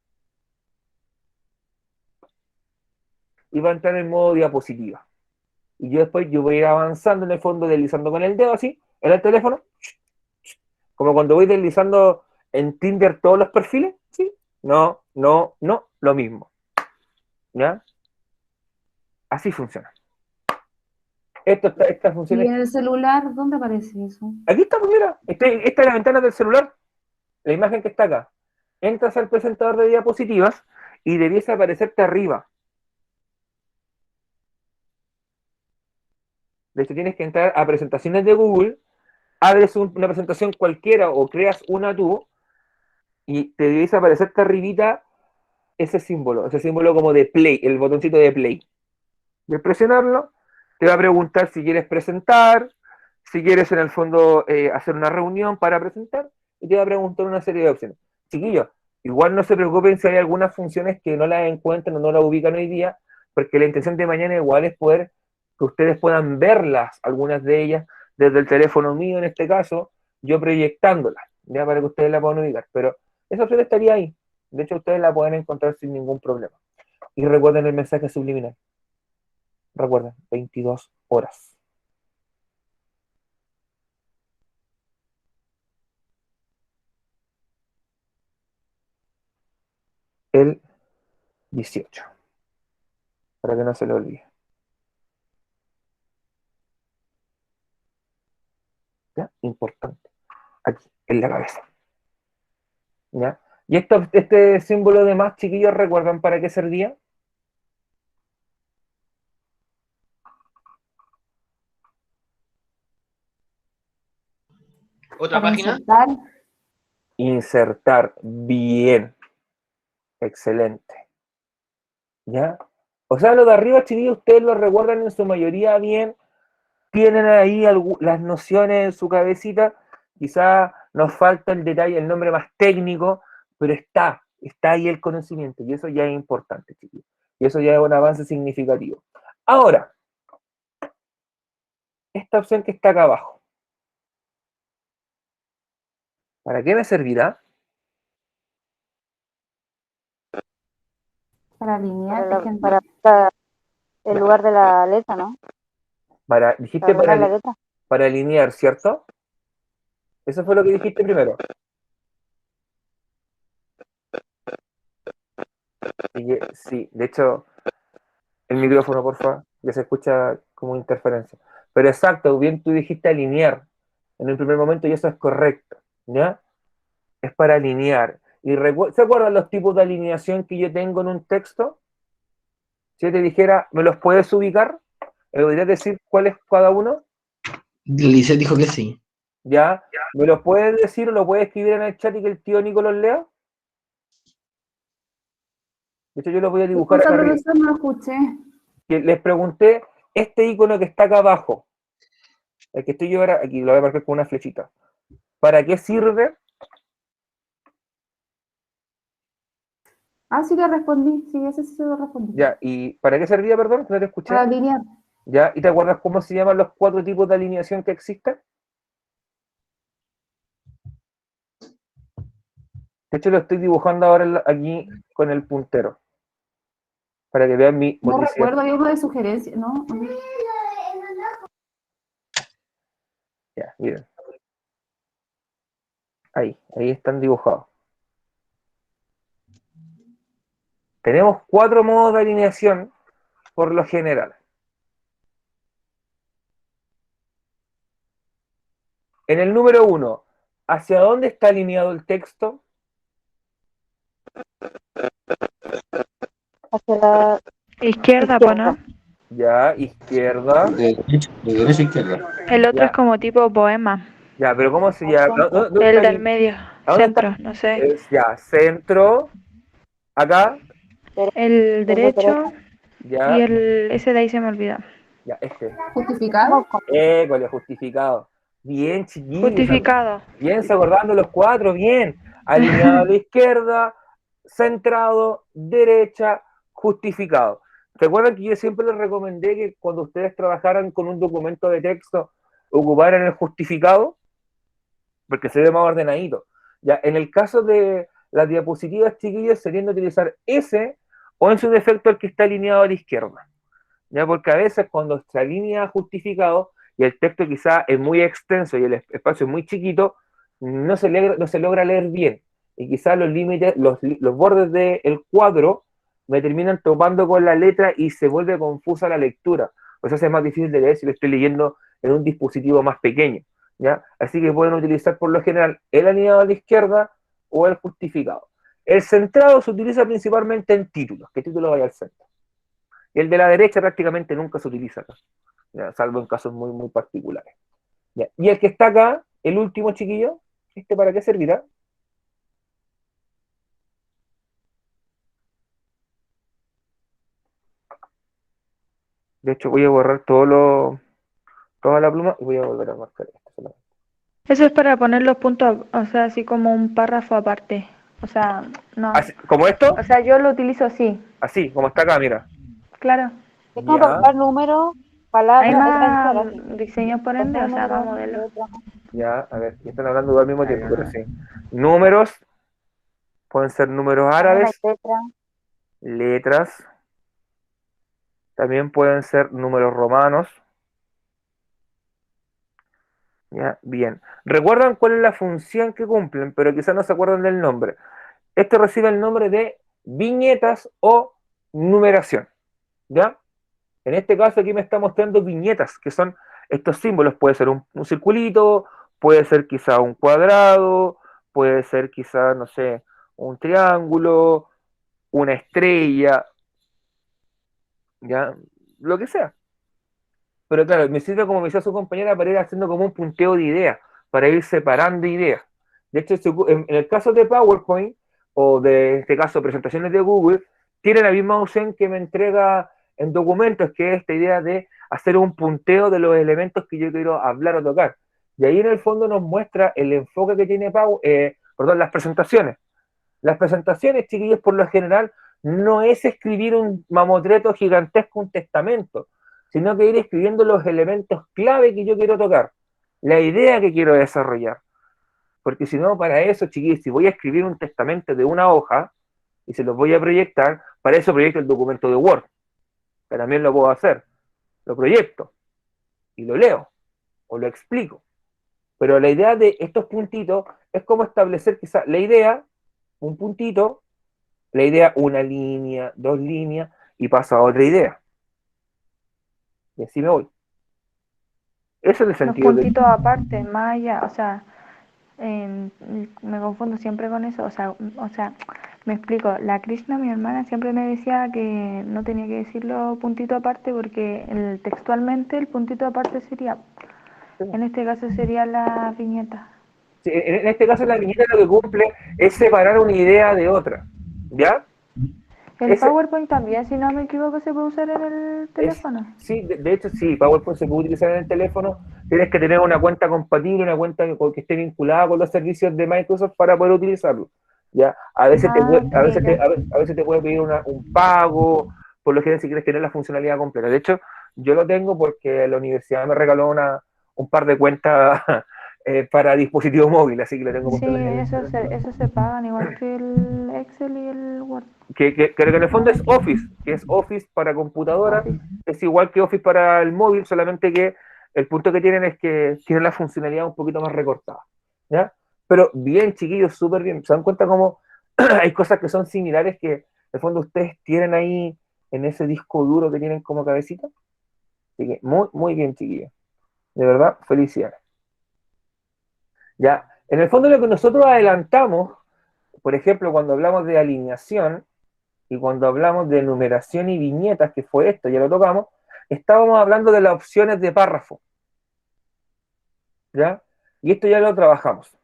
Y va a entrar en modo diapositiva. Y yo después voy a ir avanzando en el fondo, deslizando con el dedo así, en el teléfono, como cuando voy deslizando en Tinder todos los perfiles, ¿sí? No, no, no, lo mismo. ¿Ya? Así funciona. Estas Y funciones. en el celular, ¿dónde aparece eso? Aquí está, pues mira, esta es la ventana del celular, la imagen que está acá. Entras al presentador de diapositivas y debiese aparecerte arriba. De hecho, tienes que entrar a presentaciones de Google, abres una presentación cualquiera o creas una tú y te debiese aparecerte arribita ese símbolo como de play, el botoncito de play. Y al presionarlo, te va a preguntar si quieres presentar, si quieres en el fondo hacer una reunión para presentar, y te va a preguntar una serie de opciones. Chiquillos, igual no se preocupen si hay algunas funciones que no las encuentran o no las ubican hoy día, porque la intención de mañana igual es poder que ustedes puedan verlas, algunas de ellas, desde el teléfono mío en este caso, yo proyectándolas, ya para que ustedes la puedan ubicar. Pero esa opción estaría ahí. De hecho, ustedes la pueden encontrar sin ningún problema. Y recuerden el mensaje subliminal. Recuerden, 22 horas. El 18. Para que no se lo olvide. ¿Ya? Importante. Aquí, en la cabeza. ¿Ya? Y este símbolo de más, chiquillos, ¿recuerdan para qué servía? ¿Otra Para página? insertar. Insertar. Bien. Excelente. ¿Ya? O sea, lo de arriba, chiquillos, ustedes lo recuerdan en su mayoría bien. Tienen ahí las nociones en su cabecita. Quizá nos falta el detalle, el nombre más técnico, pero está ahí el conocimiento. Y eso ya es importante, chiquillos. Y eso ya es un avance significativo. Ahora, esta opción que está acá abajo, ¿para qué me servirá? Para alinear, Para, para el lugar de la letra, ¿no? Dijiste Para doblar la letra. para alinear, ¿cierto? Eso fue lo que dijiste primero. Sí, de hecho, El micrófono, por favor, ya se escucha como interferencia. Pero exacto, bien tú dijiste alinear en el primer momento y eso es correcto, ¿ya? Es para alinear. Y ¿se acuerdan los tipos de alineación que yo tengo en un texto? Si yo te dijera, ¿me los puedes ubicar? ¿Me podrías decir cuál es cada uno? Lisette dijo que sí. ¿Ya? ¿Me los puedes decir o lo puedes escribir en el chat y que el tío Nico los lea? De hecho, yo los voy a dibujar Disculpa, acá arriba. profesor, no lo escuché. Que les pregunté, este icono que está acá abajo, el que estoy yo ahora, aquí lo voy a marcar con una flechita. ¿Para qué sirve? Ah, sí le respondí. Sí, ese sí se lo respondí. Ya, ¿y para qué servía, perdón? Que no te escuché. Para alinear. ¿Ya? ¿Y te acuerdas cómo se llaman los 4 tipos de alineación que existen? De hecho, lo estoy dibujando ahora aquí con el puntero. Para que vean mi No motricidad. recuerdo, hay uno de sugerencia, ¿no? Ya, miren. Ahí están dibujados. Tenemos 4 modos de alineación por lo general. En el número 1, ¿hacia dónde está alineado el texto? Hacia la Izquierda, pues, ¿no? Ya, izquierda. De derecha a izquierda. El otro Ya. es como tipo poema. Ya, pero ¿cómo se llama? ¿Dónde El está del medio, ¿a dónde centro, está? no sé. Ya, centro. Acá. El derecho y Ya, ese de ahí se me olvida. ya, este. ¿Justificado? École, justificado. Bien, chiquillos. Justificado. Bien, se acordando los 4, bien. Alineado a la izquierda, centrado, derecha, justificado. ¿Recuerdan que yo siempre les recomendé que cuando ustedes trabajaran con un documento de texto, ocuparan el justificado? Porque se ve más ordenadito. Ya, en el caso de las diapositivas, chiquillos, se tiende a utilizar ese o en su defecto el que está alineado a la izquierda. ¿Ya? Porque a veces cuando se alinea justificado y el texto quizá es muy extenso y el espacio es muy chiquito, no se logra leer bien. Y quizás los límites, los bordes del cuadro me terminan topando con la letra y se vuelve confusa la lectura. Pues eso es más difícil de leer si lo estoy leyendo en un dispositivo más pequeño. ¿Ya? Así que pueden utilizar por lo general el alineado a la izquierda o el justificado. El centrado se utiliza principalmente en títulos, que título vaya al centro. Y el de la derecha prácticamente nunca se utiliza acá, ¿ya? Salvo en casos muy, muy particulares. ¿Ya? Y el que está acá, el último chiquillo, ¿este para qué servirá? De hecho, voy a borrar toda la pluma y voy a volver a marcar esto solamente. Eso es para poner los puntos, o sea, así como un párrafo aparte. O sea, no. Así, ¿como esto? O sea, yo lo utilizo así, Así, como está acá, mira. claro. Es como Ya, para buscar números, Hay palabras, más diseños por ende, o sea, más modelos. ya, a ver, ya están hablando al mismo tiempo, pero sí. Números, pueden ser números árabes, letras, también pueden ser números romanos. ¿Ya? Bien. ¿Recuerdan cuál es la función que cumplen? Pero quizás no se acuerdan del nombre. Este recibe el nombre de viñetas o numeración. ¿Ya? En este caso aquí me está mostrando viñetas, que son estos símbolos. Puede ser un circulito, puede ser quizá un cuadrado, puede ser quizá, no sé, un triángulo, una estrella, ¿ya? Lo que sea. Pero claro, me sirve como me decía su compañera para ir haciendo como un punteo de ideas, para ir separando ideas. De hecho, en el caso de PowerPoint, o de este caso presentaciones de Google, tiene la misma opción que me entrega en documentos, que es esta idea de hacer un punteo de los elementos que yo quiero hablar o tocar. Y ahí en el fondo nos muestra el enfoque que tiene las presentaciones. Las presentaciones, chiquillos, por lo general, no es escribir un mamotreto gigantesco, un testamento, sino que ir escribiendo los elementos clave que yo quiero tocar, la idea que quiero desarrollar. Porque si no, para eso, chiquillos, si voy a escribir un testamento de una hoja y se los voy a proyectar, para eso proyecto el documento de Word, que también lo puedo hacer. Lo proyecto y lo leo o lo explico. Pero la idea de estos puntitos es como establecer quizá la idea, un puntito, la idea, una línea, 2 líneas, y pasa a otra idea. y así me voy. Ese es el Los sentido de... puntitos aparte, más allá, o sea, me confundo siempre con eso, o sea, me explico, la Krishna, mi hermana, siempre me decía que no tenía que decirlo puntito aparte porque textualmente el puntito aparte sería, en este caso sería la viñeta. Sí, en este caso la viñeta lo que cumple es separar una idea de otra, ¿ya? El Ese, PowerPoint también, si no me equivoco, se puede usar en el teléfono. sí, de hecho sí, PowerPoint se puede utilizar en el teléfono, tienes que tener una cuenta compatible, una cuenta que esté vinculada con los servicios de Microsoft para poder utilizarlo, ¿ya? A veces te, Ah, a veces ok, ya. a veces te puede pedir un pago, por lo general si quieres tener la funcionalidad completa. De hecho, yo lo tengo porque la universidad me regaló un par de cuentas para dispositivo móvil, así que lo tengo Sí, puesto en el... eso se pagan igual que el Excel y el Word. que en el fondo es Office, que es Office para computadora, Office. es igual que Office para el móvil, solamente que el punto que tienen es que tienen la funcionalidad un poquito más recortada, ¿ya? Pero bien, chiquillos, súper bien. ¿Se dan cuenta cómo hay cosas que son similares que, en el fondo, ustedes tienen ahí en ese disco duro que tienen como cabecita? Así que muy, muy bien, chiquillos. De verdad, felicidades. Ya, en el fondo lo que nosotros adelantamos, por ejemplo, cuando hablamos de alineación, y cuando hablamos de numeración y viñetas, que fue esto, ya lo tocamos, estábamos hablando de las opciones de párrafo, ¿ya? Y esto ya lo trabajamos.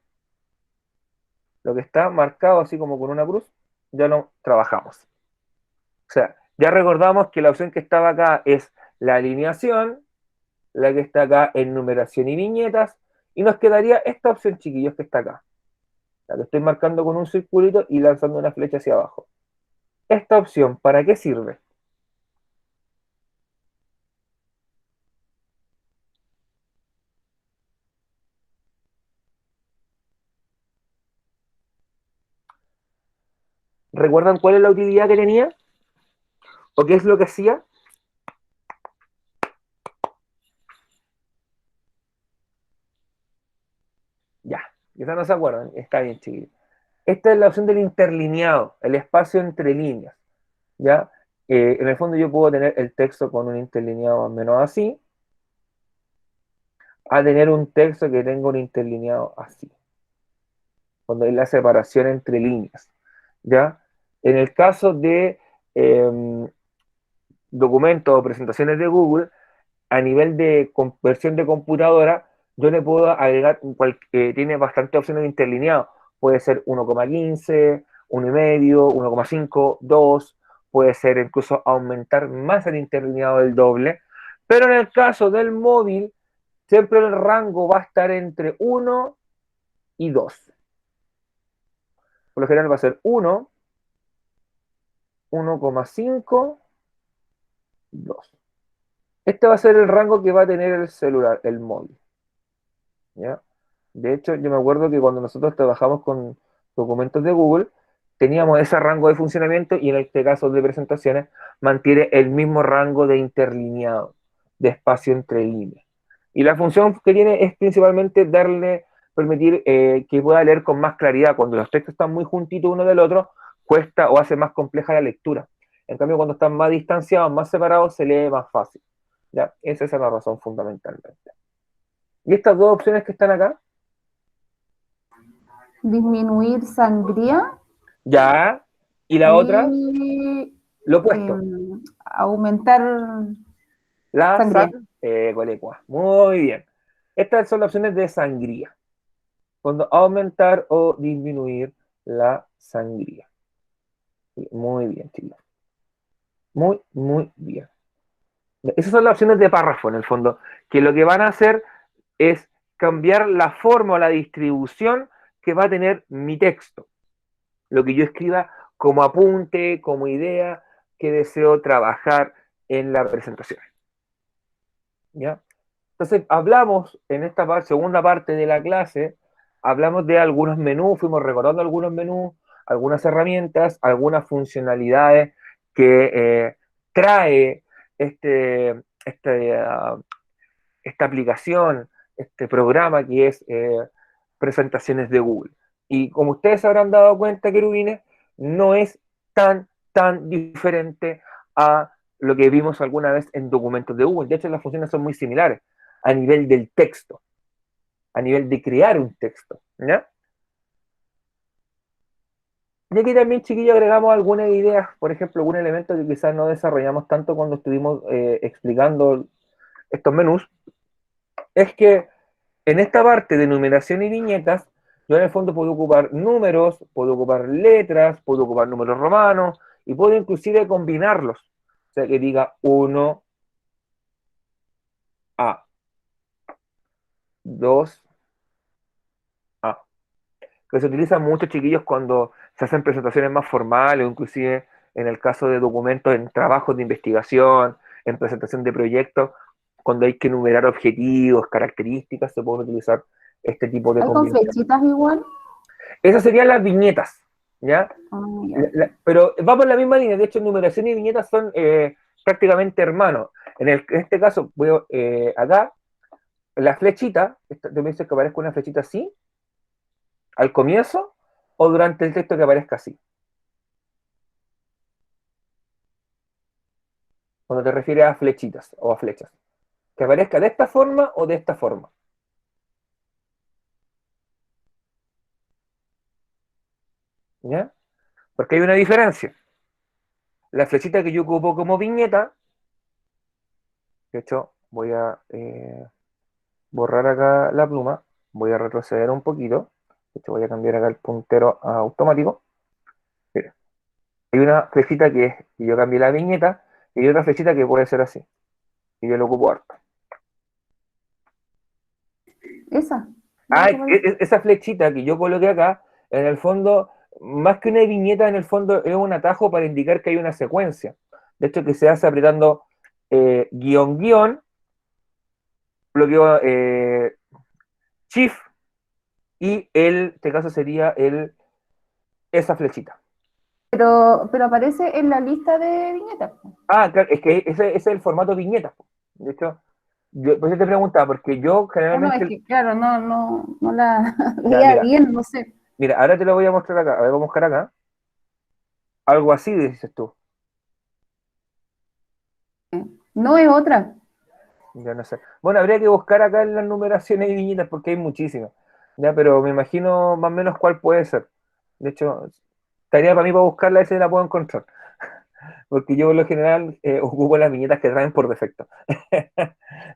Lo que está marcado así como con una cruz, ya lo trabajamos. O sea, ya recordamos que la opción que estaba acá es la alineación, la que está acá en numeración y viñetas, y nos quedaría esta opción, chiquillos, que está acá. La que estoy marcando con un circulito y lanzando una flecha hacia abajo. Esta opción, ¿para qué sirve? ¿Recuerdan cuál es la utilidad que tenía? ¿O qué es lo que hacía? Ya, quizás no se acuerdan, está bien, chiquillos. Esta es la opción del interlineado, el espacio entre líneas, ¿ya? En el fondo yo puedo tener el texto con un interlineado más o menos así, a tener un texto que tenga un interlineado así, cuando hay la separación entre líneas, ¿ya? En el caso de documentos o presentaciones de Google, a nivel de versión de computadora, yo le puedo agregar, tiene bastantes opciones de interlineado. Puede ser 1,15, 1,5, 1,5, 2, puede ser incluso aumentar más el interlineado del doble. Pero en el caso del móvil, siempre el rango va a estar entre 1 y 2. Por lo general va a ser 1, 1,5, 2. Este va a ser el rango que va a tener el celular, el móvil, ¿ya? De hecho, yo me acuerdo que cuando nosotros trabajamos con documentos de Google, teníamos ese rango de funcionamiento y en este caso de presentaciones mantiene el mismo rango de interlineado, de espacio entre líneas. Y la función que tiene es principalmente permitir que pueda leer con más claridad. Cuando los textos están muy juntitos uno del otro, cuesta o hace más compleja la lectura. En cambio, cuando están más distanciados, más separados, se lee más fácil. ¿Ya? Esa es la razón fundamentalmente. Y estas dos opciones que están acá, Disminuir sangría ya, y la otra, y lo opuesto, aumentar la sangría. colecua. Muy bien. Estas son las opciones de sangría. Cuando aumentar o disminuir la sangría. Muy bien, chicos. Muy, muy bien. Esas son las opciones de párrafo, en el fondo, que lo que van a hacer es cambiar la forma o la distribución que va a tener mi texto. Lo que yo escriba como apunte, como idea que deseo trabajar en la presentación. ¿Ya? Entonces, hablamos en esta segunda parte de la clase, hablamos de algunos menús, fuimos recordando algunos menús, algunas herramientas, algunas funcionalidades que trae esta aplicación, este programa que es presentaciones de Google. Y como ustedes se habrán dado cuenta, querubines, no es tan diferente a lo que vimos alguna vez en documentos de Google. De hecho, las funciones son muy similares a nivel del texto, a nivel de crear un texto, ¿ya? Y aquí también, chiquillos, agregamos algunas ideas, por ejemplo, algún elemento que quizás no desarrollamos tanto cuando estuvimos explicando estos menús, es que en esta parte de numeración y viñetas, yo en el fondo puedo ocupar números, puedo ocupar letras, puedo ocupar números romanos, y puedo inclusive combinarlos. O sea, que diga 1A, 2A. Que se utiliza mucho, chiquillos, cuando se hacen presentaciones más formales, o inclusive en el caso de documentos en trabajos de investigación, en presentación de proyectos, cuando hay que enumerar objetivos, características, se pueden utilizar este tipo de ¿Hay con combinaciones. flechitas igual? Esas serían las viñetas, ¿ya? Ah, ya. Pero va por la misma línea. De hecho, numeración y viñetas son prácticamente hermanos. En este caso, acá, la flechita, te me dice que aparezca una flechita así, al comienzo, o durante el texto que aparezca así. Cuando te refieres a flechitas o a flechas. Que aparezca de esta forma o de esta forma. ¿Ya? Porque hay una diferencia. La flechita que yo ocupo como viñeta, de hecho, voy a borrar acá la pluma, voy a retroceder un poquito, de hecho voy a cambiar acá el puntero a automático. Mira, hay una flechita que yo cambié la viñeta, y hay otra flechita que puede ser así, y yo lo ocupo harto. Esa. Ah, esa flechita que yo coloqué acá, en el fondo, más que una viñeta, en el fondo es un atajo para indicar que hay una secuencia. De hecho, que se hace apretando guión, guión, bloqueo shift, y este caso sería esa flechita. Pero aparece en la lista de viñetas. Ah, claro, es que ese es el formato viñeta. De hecho, por eso te preguntaba, porque yo No, generalmente... es que claro, no la Ya, veía bien, no sé. mira, ahora te lo voy a mostrar acá. A ver, vamos a buscar acá. Algo así, dices tú. No es otra. Ya no sé. Bueno, habría que buscar acá en las numeraciones y viñetas porque hay muchísimas. Ya, pero me imagino más o menos cuál puede ser. De hecho, tarea para mí para buscarla, esa la puedo encontrar. Porque yo por lo general ocupo las viñetas que traen por defecto.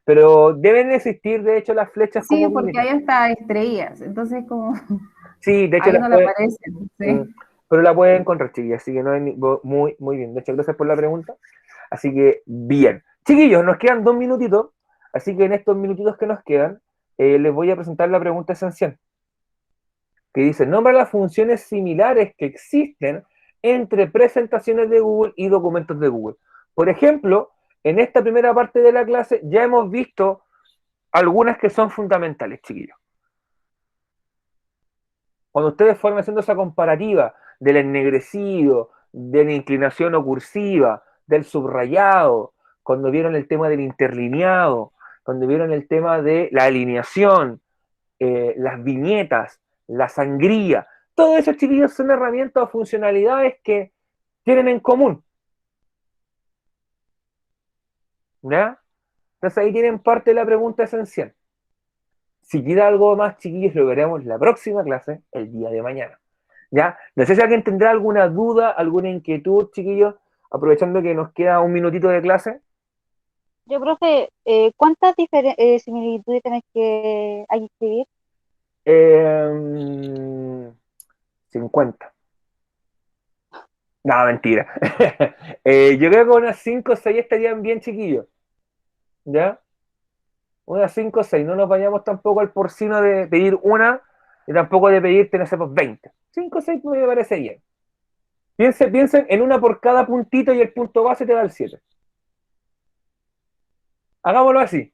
Pero deben existir, de hecho, las flechas Sí, como porque viñetas. hay hasta estrellas, entonces como Sí, de hecho ahí las no le puede, aparecen, sí. pero la pueden encontrar, chiquillas. Así que no hay muy, muy bien. De hecho, gracias por la pregunta. Así que, bien. Chiquillos, nos quedan 2 minutitos. Así que en estos minutitos que nos quedan, les voy a presentar la pregunta esencial. Que dice, nombra las funciones similares que existen entre presentaciones de Google y documentos de Google. Por ejemplo, en esta primera parte de la clase ya hemos visto algunas que son fundamentales, chiquillos. Cuando ustedes fueron haciendo esa comparativa del ennegrecido, de la inclinación o cursiva, del subrayado, cuando vieron el tema del interlineado, cuando vieron el tema de la alineación, las viñetas, la sangría, todos esos, chiquillos, son herramientas o funcionalidades que tienen en común. ¿Ya? Entonces ahí tienen parte de la pregunta esencial. Si queda algo más, chiquillos, lo veremos la próxima clase, el día de mañana. ¿Ya? No sé si alguien tendrá alguna duda, alguna inquietud, chiquillos, aprovechando que nos queda un minutito de clase. Yo, profe, ¿cuántas similitudes hay que escribir? 50. No, mentira. Yo creo que unas 5 o 6 estarían bien, chiquillos. ¿Ya? Unas 5 o 6. No nos vayamos tampoco al porcino de pedir una y tampoco de pedirte, no sé, pues 20. 5 o 6 me parece bien. Piensen en una por cada puntito y el punto base te da el 7. Hagámoslo así.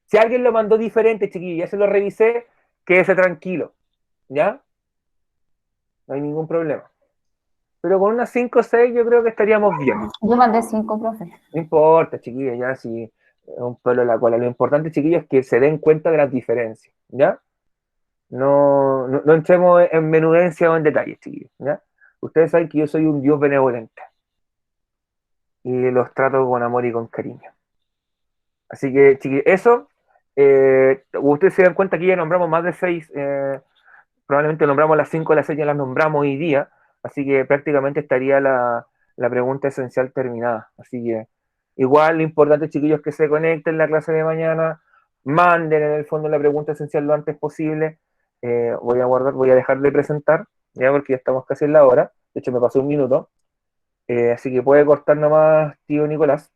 Si alguien lo mandó diferente, chiquillos, ya se lo revisé, quédese tranquilo. ¿Ya? No hay ningún problema. Pero con unas 5 o 6 yo creo que estaríamos bien. Yo mandé 5, profe. No importa, chiquillos, ya si es un pelo de la cola. Lo importante, chiquillos, es que se den cuenta de las diferencias. ¿Ya? No entremos en menudencia o en detalles, chiquillos. ¿Ya? Ustedes saben que yo soy un Dios benevolente. y los trato con amor y con cariño. Así que, chiquillos, eso. Ustedes se dan cuenta que ya nombramos más de 6, probablemente nombramos las 5 de las 6, ya las nombramos hoy día, así que prácticamente estaría la pregunta esencial terminada. Así que, igual, lo importante, chiquillos, es que se conecten en la clase de mañana, manden en el fondo la pregunta esencial lo antes posible. Voy a dejar de presentar, ya porque ya estamos casi en la hora, de hecho me pasó un minuto. Así que puede cortar nomás, tío Nicolás.